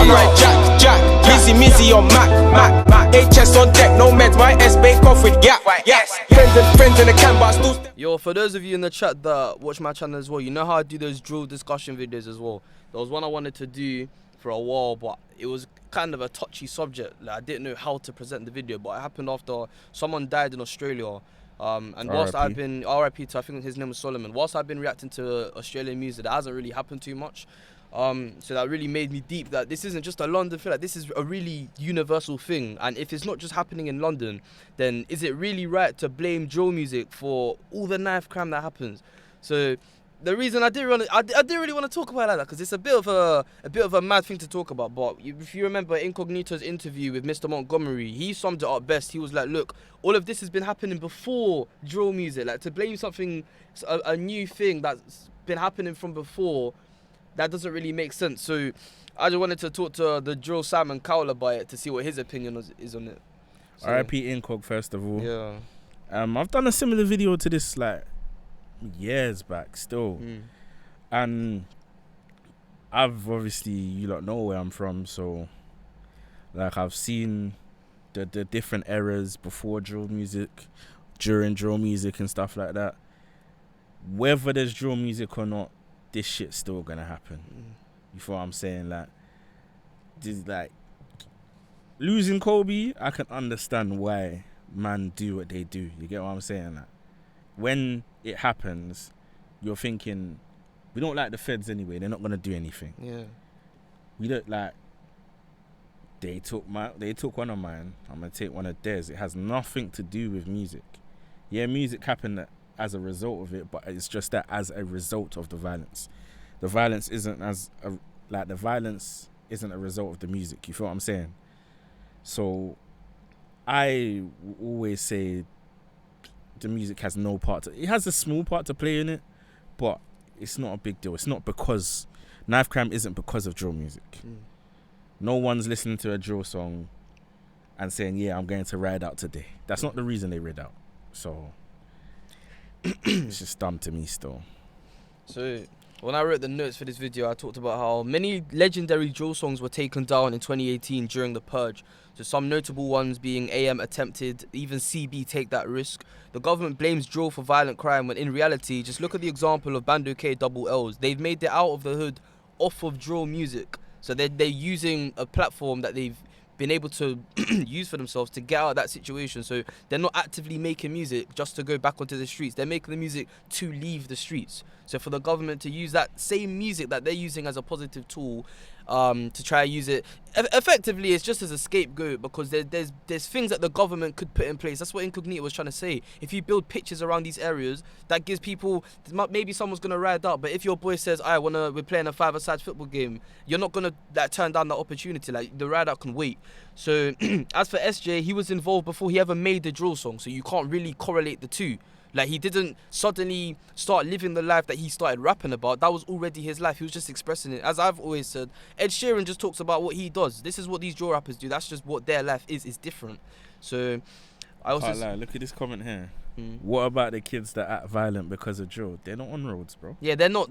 Alright, Jack, Mizzy on Mac. HS on deck, no meds, my S bake off with gap. Yes, friends in the camp, but I still. Yo, for those of you in the chat that watch my channel as well, you know how I do those drill discussion videos as well. There was one I wanted to do for a while, but it was kind of a touchy subject. Like, I didn't know how to present the video, but it happened after someone died in Australia. And whilst I've been RIP to, I think his name was Solomon. Whilst I've been reacting to Australian music, that hasn't really happened too much. So that really made me deep that this isn't just a London thing, like this is a really universal thing. And if it's not just happening in London, then is it really right to blame drill music for all the knife crime that happens? So the reason I didn't really want to talk about it like that, because it's a bit of a mad thing to talk about. But if you remember Incognito's interview with Mr. Montgomery, he summed it up best. He was like, look, all of this has been happening before drill music. Like, to blame something, a new thing that's been happening from before, that doesn't really make sense. So I just wanted to talk to the drill Simon Cowell about it to see what his opinion is on it. So, R.I.P. Incog, first of all. Yeah. I've done a similar video to this like years back still. And I've obviously, you lot know where I'm from, so like I've seen the different eras before drill music, during drill music and stuff like that. Whether there's drill music or not, this shit's still gonna happen. You feel what I'm saying? Like, this, like, losing Kobe, I can understand why man do what they do. You get what I'm saying? Like, when it happens, you're thinking, we don't like the feds anyway. They're not gonna do anything. Yeah. We don't like. They took one of mine. I'm gonna take one of theirs. It has nothing to do with music. Yeah, music happened as a result of it, but it's just that as a result of the violence. The violence isn't the violence isn't a result of the music. You feel what I'm saying? So I always say the music has no part it has a small part to play in it, but it's not a big deal. It's not because knife crime isn't because of drill music. No one's listening to a drill song and saying, yeah, I'm going to ride out today. That's not the reason they ride out. So it's just dumb to me still. So when I wrote the notes for this video, I talked about how many legendary drill songs were taken down in 2018 during the purge. So some notable ones being AM Attempted, even CB Take That Risk. The government blames drill for violent crime when in reality, just look at the example of Bando K Double L's. They've made it out of the hood off of drill music. So they're using a platform that they've been able to use for themselves to get out of that situation. So they're not actively making music just to go back onto the streets. They're making the music to leave the streets. So for the government to use that same music that they're using as a positive tool to try and use it effectively, it's just as a scapegoat, because there's things that the government could put in place. That's what Incognito was trying to say. If you build pitches around these areas, that gives people, maybe someone's gonna ride out, but if your boy says, we're playing a five-a-side football game, you're not gonna turn down that opportunity. Like, the ride out can wait. So as for SJ, he was involved before he ever made the drill song, so you can't really correlate the two. Like, he didn't suddenly start living the life that he started rapping about. That was already his life. He was just expressing it. As I've always said, Ed Sheeran just talks about what he does. This is what these drill rappers do. That's just what their life is. It's different. So I also look at this comment here. What about the kids that act violent because of drill? They're not on roads, bro. Yeah, they're not.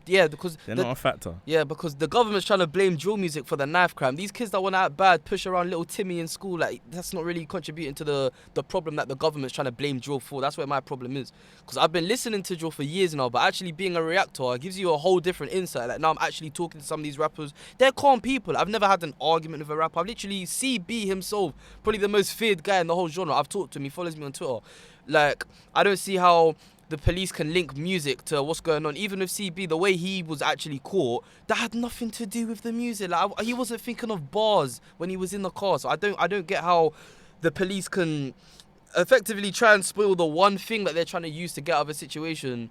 Yeah, because they're not a factor. Yeah, because the government's trying to blame drill music for the knife crime. These kids that want to act bad, push around little Timmy in school, like, that's not really contributing to the problem that the government's trying to blame drill for. That's where my problem is. Because I've been listening to drill for years now, but actually being a reactor gives you a whole different insight. Like, now I'm actually talking to some of these rappers. They're calm people. I've never had an argument with a rapper. I've literally, CB himself, probably the most feared guy in the whole genre. I've talked to him. He follows me on Twitter. Like, I don't see how the police can link music to what's going on. Even with CB, the way he was actually caught, that had nothing to do with the music. Like, he wasn't thinking of bars when he was in the car. So I don't get how the police can effectively try and spoil the one thing that they're trying to use to get out of a situation,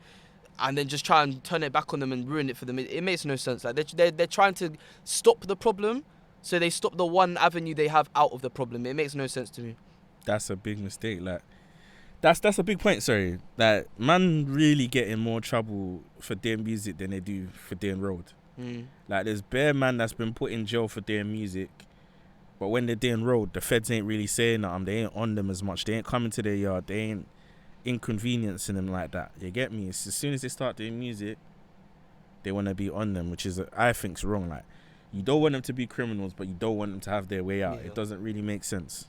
and then just try and turn it back on them and ruin it for them. It makes no sense. Like, they're trying to stop the problem, so they stop the one avenue they have out of the problem. It makes no sense to me. That's a big mistake. Like, That's a big point, sorry. That man really get in more trouble for doing music than they do for doing road. Like, there's bare man that's been put in jail for doing music, but when they're doing road, the feds ain't really saying nothing. They ain't on them as much. They ain't coming to their yard. They ain't inconveniencing them like that. You get me? It's as soon as they start doing music, they want to be on them, which is, I think's wrong. Like, You don't want them to be criminals, but you don't want them to have their way out. Yeah. It doesn't really make sense.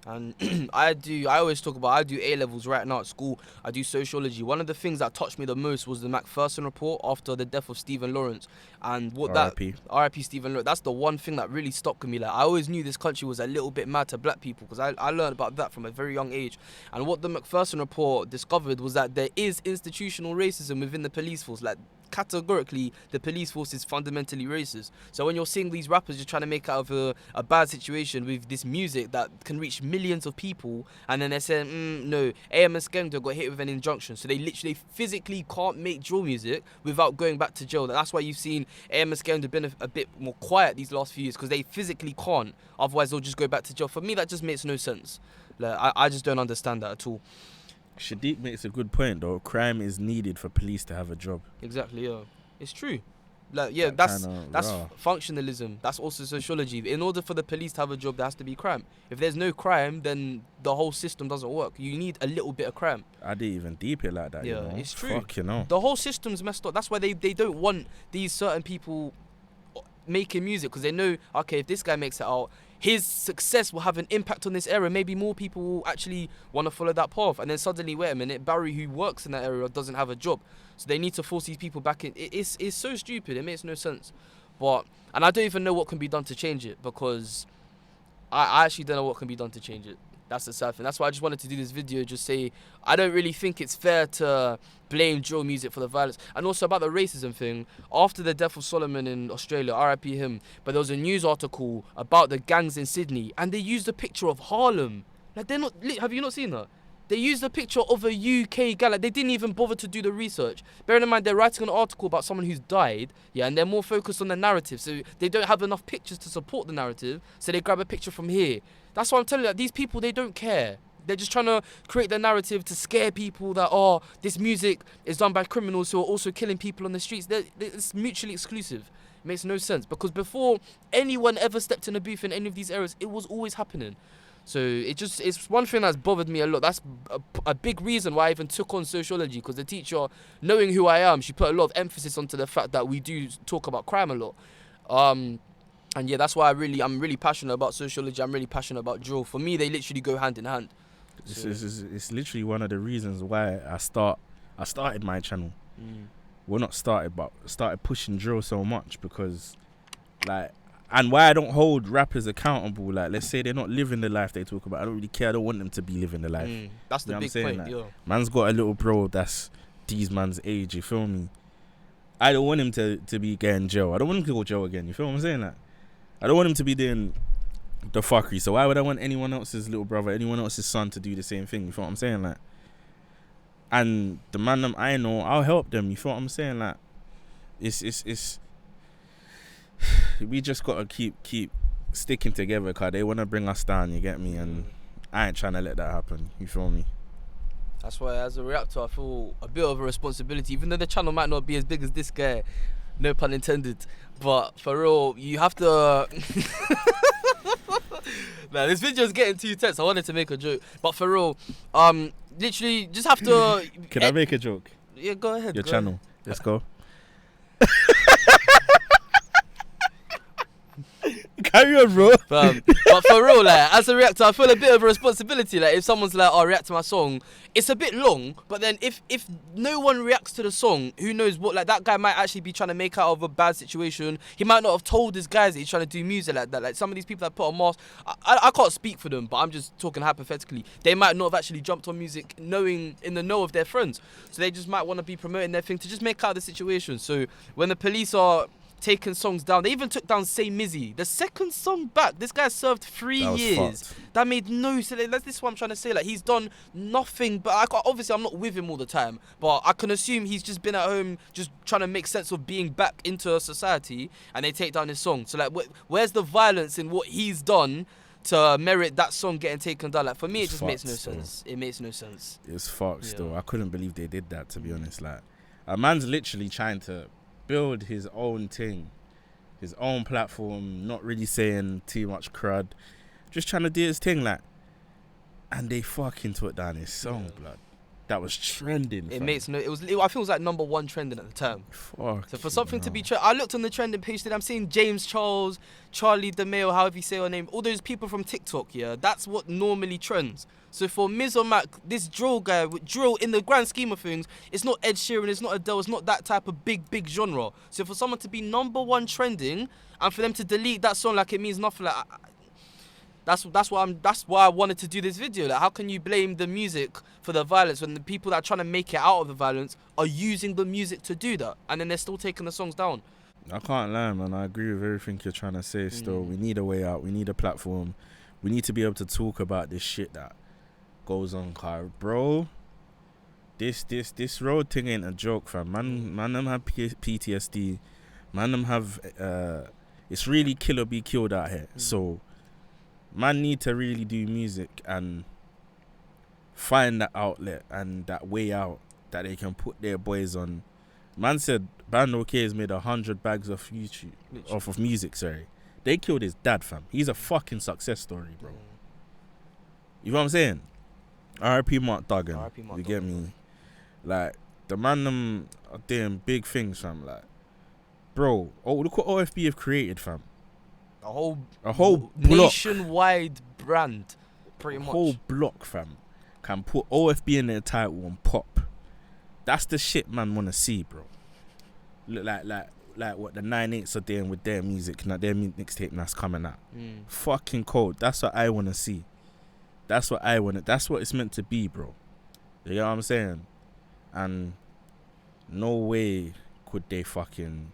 And I always talk about, I do A-levels right now at school. I do sociology. One of the things that touched me the most was the Macpherson report after the death of Stephen Lawrence. And what R.I.P. R.I.P. Stephen Lawrence, that's the one thing that really stuck with me. Like, I always knew this country was a little bit mad to black people, because I learned about that from a very young age. And what the Macpherson report discovered was that there is institutional racism within the police force. Like, categorically, the police force is fundamentally racist. So when you're seeing these rappers just trying to make out of a bad situation with this music that can reach millions of people, and then they're saying, no, AM and Skengdo got hit with an injunction, so they literally physically can't make drill music without going back to jail. That's why you've seen AM and Skengdo been a bit more quiet these last few years, because they physically can't, otherwise they'll just go back to jail. For me, that just makes no sense. Like, I just don't understand that at all. Shadiq makes a good point though. Crime is needed for police to have a job. Exactly, yeah. It's true. Like, yeah, that's raw. functionalism. That's also sociology. In order for the police to have a job, there has to be crime. If there's no crime, then the whole system doesn't work. You need a little bit of crime. I didn't even deep it like that. Yeah, you know? it's true. Fuck, you know. The whole system's messed up. That's why they don't want these certain people making music, because they know, okay, if this guy makes it out, his success will have an impact on this area. Maybe more people will actually want to follow that path. And then suddenly, wait a minute, Barry, who works in that area, doesn't have a job. So they need to force these people back in. It's so stupid. It makes no sense. And I don't even know what can be done to change it, because I actually don't know what can be done to change it. That's the sad thing. That's why I just wanted to do this video, just say, I don't really think it's fair to blame drill music for the violence. And also about the racism thing, after the death of Solomon in Australia, R.I.P. him, but there was a news article about the gangs in Sydney, and they used a picture of Harlem. Like, they're not, have you not seen that? They used a picture of a UK guy. Like, they didn't even bother to do the research. Bearing in mind, they're writing an article about someone who's died, yeah, and they're more focused on the narrative. So they don't have enough pictures to support the narrative, so they grab a picture from here. That's why I'm telling you, that these people, they don't care. They're just trying to create the narrative to scare people that, oh, this music is done by criminals who are also killing people on the streets. It's mutually exclusive. It makes no sense, because before anyone ever stepped in a booth in any of these areas, it was always happening. So it's one thing that's bothered me a lot. That's a big reason why I even took on sociology, because the teacher, knowing who I am, she put a lot of emphasis onto the fact that we do talk about crime a lot. And yeah, that's why I'm really passionate about sociology. I'm really passionate about drill. For me, they literally go hand in hand. So. It's literally one of the reasons why I started my channel. Well, not started, but started pushing drill so much, because, like, and why I don't hold rappers accountable. Like, let's say they're not living the life they talk about. I don't really care. I don't want them to be living the life. That's the big point. Like, man's got a little bro that's these man's age. You feel me? I don't want him to be getting jail. I don't want him to go jail again. You feel what I'm saying? Like, I don't want him to be doing the fuckery. So why would I want anyone else's little brother, anyone else's son to do the same thing? You feel what I'm saying? Like, and the man them I know, I'll help them. You feel what I'm saying? Like, it's we just gotta keep sticking together, cause they wanna bring us down. You get me? And I ain't trying to let that happen. You feel me? That's why, as a reactor, I feel a bit of a responsibility, even though the channel might not be as big as this guy. No pun intended. But for real, you have to... Nah, this video's getting too tense. I wanted to make a joke. But for real, literally, just have to... Can I make a joke? Yeah, go ahead. Your channel. Let's go. Carry on, bro. But for real, like, as a reactor, I feel a bit of a responsibility. Like, if someone's like, oh, react to my song, it's a bit long, but then if no one reacts to the song, who knows what, like, that guy might actually be trying to make out of a bad situation. He might not have told his guys that he's trying to do music like that. Like, some of these people that put on masks, I can't speak for them, but I'm just talking hypothetically. They might not have actually jumped on music knowing, in the know of their friends. So they just might want to be promoting their thing to just make out of the situation. So when the police are taking songs down, they even took down Say Mizzy, the second song back. This guy served 3 years. Fucked. That made no sense. This is what I'm trying to say. Like, he's done nothing, but obviously I'm not with him all the time, but I can assume he's just been at home just trying to make sense of being back into society, and they take down his song. So like, where's the violence in what he's done to merit that song getting taken down? Like, for me, it just makes no sense. It makes no sense. It's fucked still. I couldn't believe they did that, to be honest. Like, a man's literally trying to build his own thing, his own platform, not really saying too much crud, just trying to do his thing, like, and they fucking took down his song, blood. that was trending. It fam. makes no. I think it was like number 1 trending at the time. Fuck. So for something to be I looked on the trending page today. I'm seeing James Charles, Charlie DeMeo, however you say your name, all those people from TikTok. Yeah, that's what normally trends. So for Miz or Mac, this drill guy with drill in the grand scheme of things, it's not Ed Sheeran, it's not Adele, it's not that type of big genre. So for someone to be number 1 trending and for them to delete that song like it means nothing, like that's why I wanted to do this video. Like, how can you blame the music for the violence when the people that are trying to make it out of the violence are using the music to do that, and then they're still taking the songs down? I can't lie, man. I agree with everything you're trying to say. Still, we need a way out. We need a platform. We need to be able to talk about this shit that goes on, car, bro. This road thing ain't a joke, fam. Man, them have PTSD. Man, them have it's really kill or be killed out here. So, man, need to really do music and find that outlet and that way out that they can put their boys on. Man said Band OK has made 100 bags of YouTube, off of music. Sorry, they killed his dad, fam. He's a fucking success story, bro. You know what I'm saying? R.I.P. Mark Duggan. You get me? Like, the man them are doing big things, fam. Like, bro, look what OFB have created, fam. A whole block. Nationwide brand, pretty much. A whole block, fam, can put OFB in their title and pop. That's the shit man wanna see, bro. Look like what the 9/8s are doing with their music, now their mixtape that's coming out. Fucking cold. That's what I wanna see. That's what it's meant to be, bro. You know what I'm saying? And no way could they fucking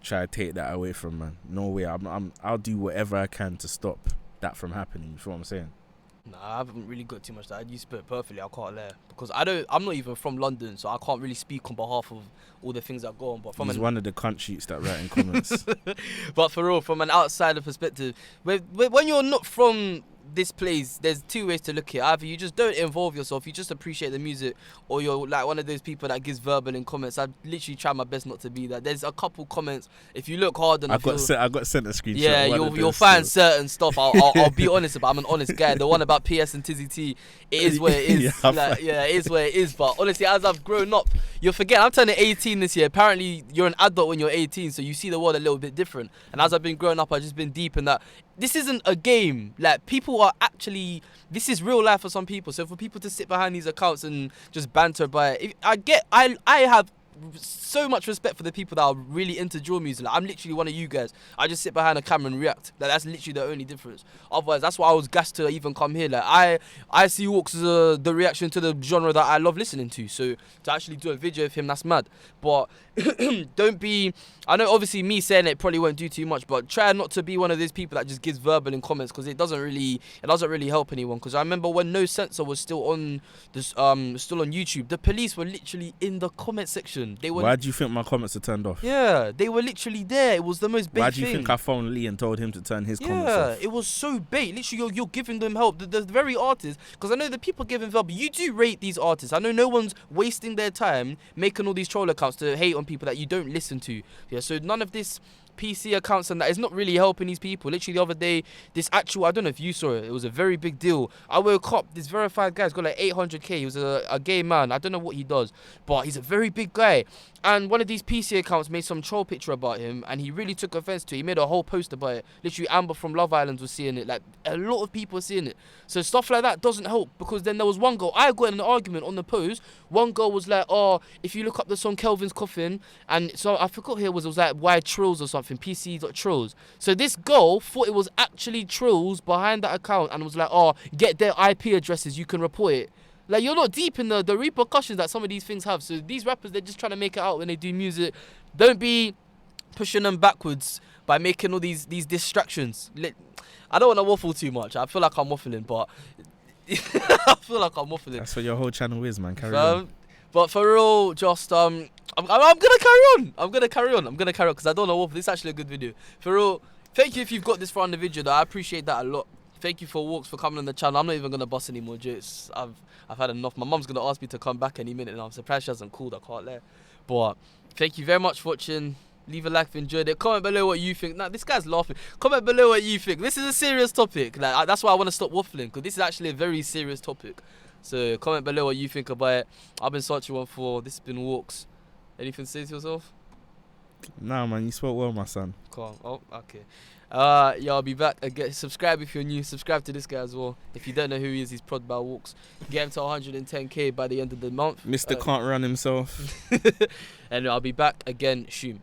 try to take that away from man. No way. I'll do whatever I can to stop that from happening. You feel what I'm saying? Nah, I haven't really got too much that. You spit perfectly. I can't lie because I'm not even from London, so I can't really speak on behalf of all the things that go on. But He's one of the cunt sheets that write in comments. But for real, from an outsider perspective, when you're not from this place, there's 2 ways to look at it. Either you just don't involve yourself, you just appreciate the music, or you're like one of those people that gives verbal in comments. I literally try my best not to be that. There's a couple comments, if you look hard enough, I got sent a screenshot. Yeah, you'll find certain stuff. I'll be honest about. I'm an honest guy. The one about PS and Tizzy T, it is where it is. It is where it is. But honestly, as I've grown up, you'll forget. I'm turning 18 this year. Apparently, you're an adult when you're 18, so you see the world a little bit different. And as I've been growing up, I've just been deep in that. This isn't a game. Like, people are actually, this is real life for some people. So for people to sit behind these accounts and just banter by it, I have so much respect for the people that are really into drill music. Like, I'm literally one of you guys. I just sit behind a camera and react. Like, that's literally the only difference. Otherwise, that's why I was gassed to even come here. Like, I see Walkz as the reaction to the genre that I love listening to. So to actually do a video of him, that's mad. But don't be, I know obviously me saying it probably won't do too much, but try not to be one of those people that just gives verbal in comments, because it doesn't really help anyone. Because I remember when No Censor was still on this still on YouTube, the police were literally in the comment section. They were. Why do you think my comments are turned off? Yeah, they were literally there. It was the most bait. Why do you think I phoned Lee and told him to turn his comments off? Yeah, it was so bait. Literally, you're giving them help. The very artists, because I know the people giving help. You do rate these artists. I know no one's wasting their time making all these troll accounts to hate on people that you don't listen to. Yeah, so none of this PC accounts and that is not really helping these people. Literally the other day, this actual, I don't know if you saw it, it was a very big deal. I woke up, this verified guy's got like 800k. He was a gay man. I don't know what he does, but he's a very big guy. And one of these PC accounts made some troll picture about him, and he really took offense to it. He made a whole post about it. Literally, Amber from Love Island was seeing it. Like, a lot of people are seeing it. So stuff like that doesn't help, because then there was one girl, I got in an argument on the post. One girl was like, oh, if you look up the song Kelvin's Coffin, and so I forgot who it was like why Trills or something, PC.Trills. So this girl thought it was actually Trills behind that account and was like, oh, get their IP addresses, you can report it. Like, you're not deep in the repercussions that some of these things have. So these rappers, they're just trying to make it out when they do music. Don't be pushing them backwards by making all these distractions. I don't want to waffle too much. I feel like I'm waffling, but I feel like I'm waffling. That's what your whole channel is, man. Carry on. But for real, just I'm gonna carry on. I'm gonna carry on because I don't want to waffle. This is actually a good video. For real, thank you if you've got this far in the video. Though. I appreciate that a lot. Thank you for Walkz for coming on the channel. I'm not even gonna bust any more jokes. I've had enough. My mum's gonna ask me to come back any minute, and I'm surprised she hasn't called. I can't lie. But thank you very much for watching. Leave a like if you enjoyed it. Comment below what you think. Nah, this guy's laughing. Comment below what you think. This is a serious topic. Like, that's why I want to stop waffling, because this is actually a very serious topic. So comment below what you think about it. I've been Sarchie 14. This has been Walkz. Anything to say to yourself? Nah, man, you spoke well, my son. Calm. Oh, okay. Yeah, I'll be back again. Subscribe if you're new. Subscribe to this guy as well. If you don't know who he is, he's prod by Walkz. Get him to 110k by the end of the month. Mr. Can't run himself. And I'll be back again soon.